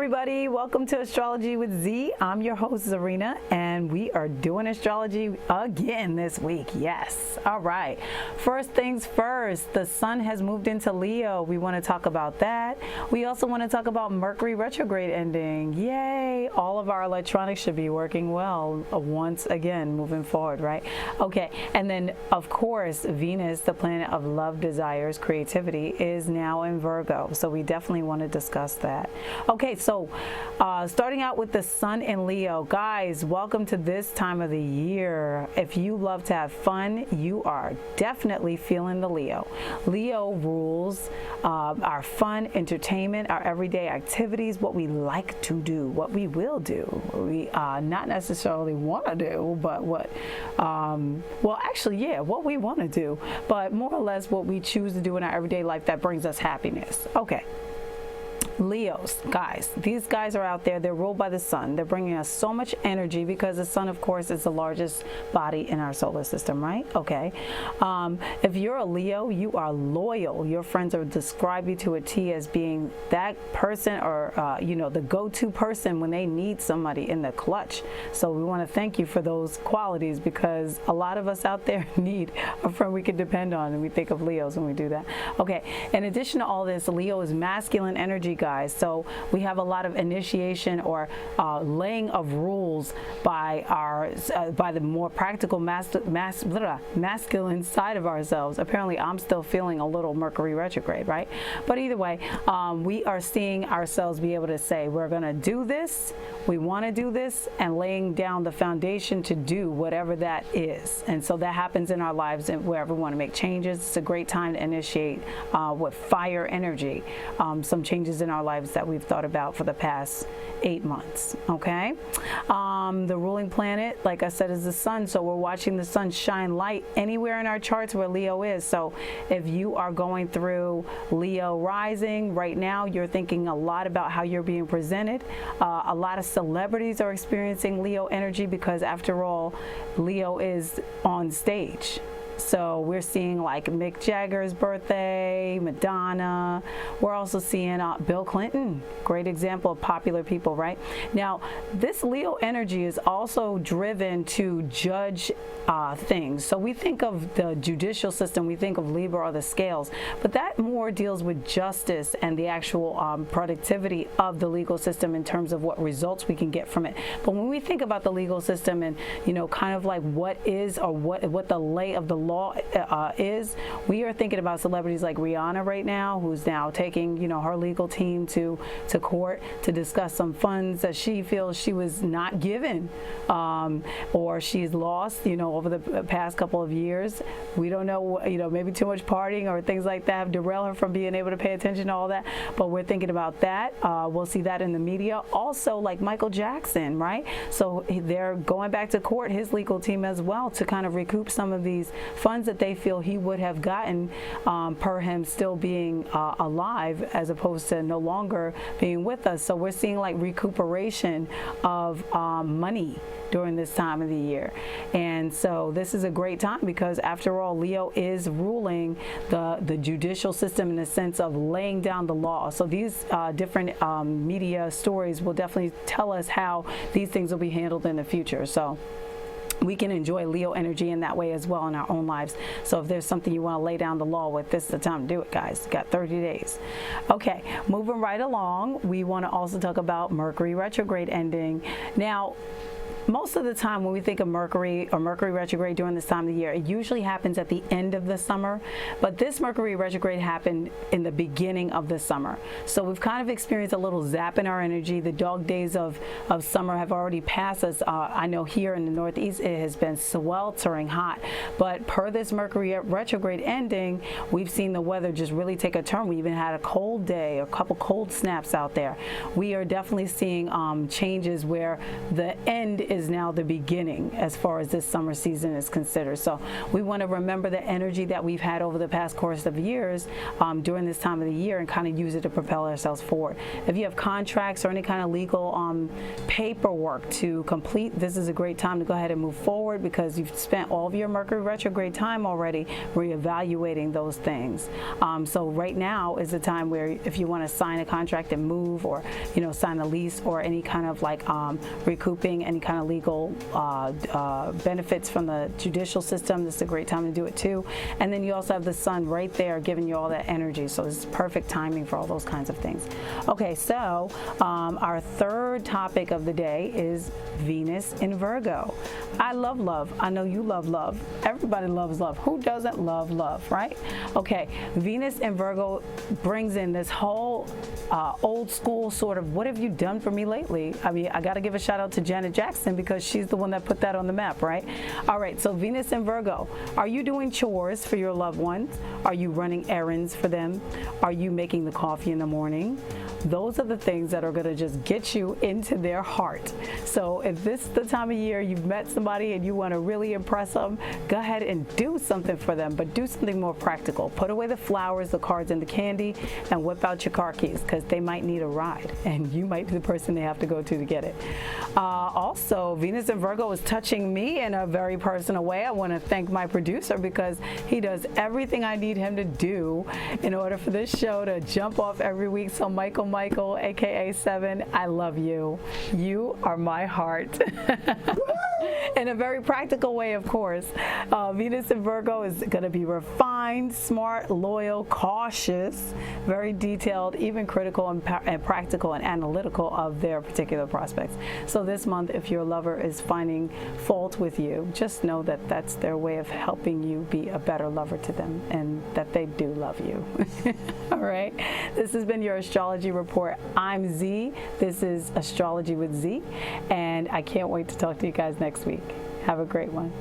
everybody, welcome to Astrology with Z. I'm your host Zerena, and we are doing astrology again this week. Yes. All right. First things first, the sun has moved into Leo. We want to talk about that. We also want to talk about Mercury retrograde ending. Yay. All of our electronics should be working well once again moving forward, right? Okay. And then, of course, Venus, the planet of love, desires, creativity, is now in Virgo. So we definitely want to discuss that. Okay, so starting out with the sun in Leo. Guys, welcome to this time of the year. If you love to have fun, you are definitely feeling the Leo. Leo rules our fun, entertainment, our everyday activities, what we like to do, what we will do. We not necessarily want to do, but what, well, actually, yeah, what we want to do, but more or less what we choose to do in our everyday life that brings us happiness. Okay. Leos, guys, these guys are out there. They're ruled by the sun. They're bringing us so much energy because the sun, of course, is the largest body in our solar system, right? Okay. If you're a Leo, you are loyal. Your friends will describe you to a T as being that person or, you know, the go-to person when they need somebody in the clutch. So we want to thank you for those qualities because a lot of us out there need a friend we can depend on, and we think of Leos when we do that. Okay. In addition to all this, Leo is masculine energy, guys. So we have a lot of initiation or laying of rules by our by the more practical masculine side of ourselves. Apparently, I'm still feeling a little Mercury retrograde, right? But either way, we are seeing ourselves be able to say, we're going to do this, we want to do this, and laying down the foundation to do whatever that is. And so that happens in our lives and wherever we want to make changes. It's a great time to initiate with fire energy, some changes in our lives that we've thought about for the past 8 months. Okay. The ruling planet, like I said, is the sun. So we're watching the sun shine light anywhere in our charts where Leo is. So if you are going through Leo rising right now, you're thinking a lot about how you're being presented. A lot of celebrities are experiencing Leo energy because, after all, Leo is on stage. So we're seeing like Mick Jagger's birthday, Madonna. We're also seeing Bill Clinton, great example of popular people, right? Now, this Leo energy is also driven to judge things. So we think of the judicial system, we think of Libra or the scales, but that more deals with justice and the actual productivity of the legal system in terms of what results we can get from it. But when we think about the legal system and, you know, kind of like what is or what the lay of the law is, we are thinking about celebrities like Rihanna right now, who's now taking, you know, her legal team to court to discuss some funds that she feels she was not given, or she's lost, you know, over the past couple of years. We don't know, you know, maybe too much partying or things like that have derailed her from being able to pay attention to all that, but we're thinking about that. We'll see that in the media. Also, like Michael Jackson, right? So they're going back to court, his legal team as well, to kind of recoup some of these funds that they feel he would have gotten per him still being alive, as opposed to no longer being with us. So we're seeing like recuperation of money during this time of the year. And so this is a great time because, after all, Leo is ruling the judicial system in the sense of laying down the law. So these different media stories will definitely tell us how these things will be handled in the future. So we can enjoy Leo energy in that way as well in our own lives. So if there's something you want to lay down the law with, this is the time to do it, guys. You got 30 days. Okay, moving right along, we want to also talk about Mercury retrograde ending. Now, most of the time when we think of Mercury or Mercury retrograde during this time of the year, it usually happens at the end of the summer, but this Mercury retrograde happened in the beginning of the summer. So we've kind of experienced a little zap in our energy. The dog days of summer have already passed us. I know here in the Northeast it has been sweltering hot, but per this Mercury retrograde ending, we've seen the weather just really take a turn. We even had a cold day, a couple cold snaps out there. We are definitely seeing changes where the end is is now the beginning as far as this summer season is considered. So we want to remember the energy that we've had over the past course of years during this time of the year and kind of use it to propel ourselves forward. If you have contracts or any kind of legal paperwork to complete, this is a great time to go ahead and move forward, because you've spent all of your Mercury retrograde time already reevaluating those things. So right now is the time where if you want to sign a contract and move, or sign a lease, or any kind of like recouping any kind of legal benefits from the judicial system, this is a great time to do it too. And then you also have the sun right there giving you all that energy, so it's perfect timing for all those kinds of things. Okay, so our third topic of the day is Venus in Virgo. I love love. I know you love love. Everybody loves love. Who doesn't love love, right? Okay, Venus in Virgo brings in this whole old school sort of, what have you done for me lately? I mean, I got to give a shout out to Janet Jackson, because she's the one that put that on the map, right? All right, so Venus in Virgo. Are you doing chores for your loved ones? Are you running errands for them? Are you making the coffee in the morning? Those are the things that are going to just get you into their heart. So if this is the time of year you've met somebody and you want to really impress them, go ahead and do something for them, but do something more practical. Put away the flowers, the cards, and the candy, and whip out your car keys, because they might need a ride, and you might be the person they have to go to get it. Also, Venus in Virgo is touching me in a very personal way. I want to thank my producer, because he does everything I need him to do in order for this show to jump off every week. So Michael, aka Seven, I love you. You are my heart. In a very practical way, of course. Venus in Virgo is going to be refined, smart, loyal, cautious, very detailed, even critical and practical and analytical of their particular prospects. So this month, if your lover is finding fault with you, just know that that's their way of helping you be a better lover to them, and that they do love you. All right. This has been your astrology report. I'm Z. This is Astrology with Z, and I can't wait to talk to you guys next week. Have a great one.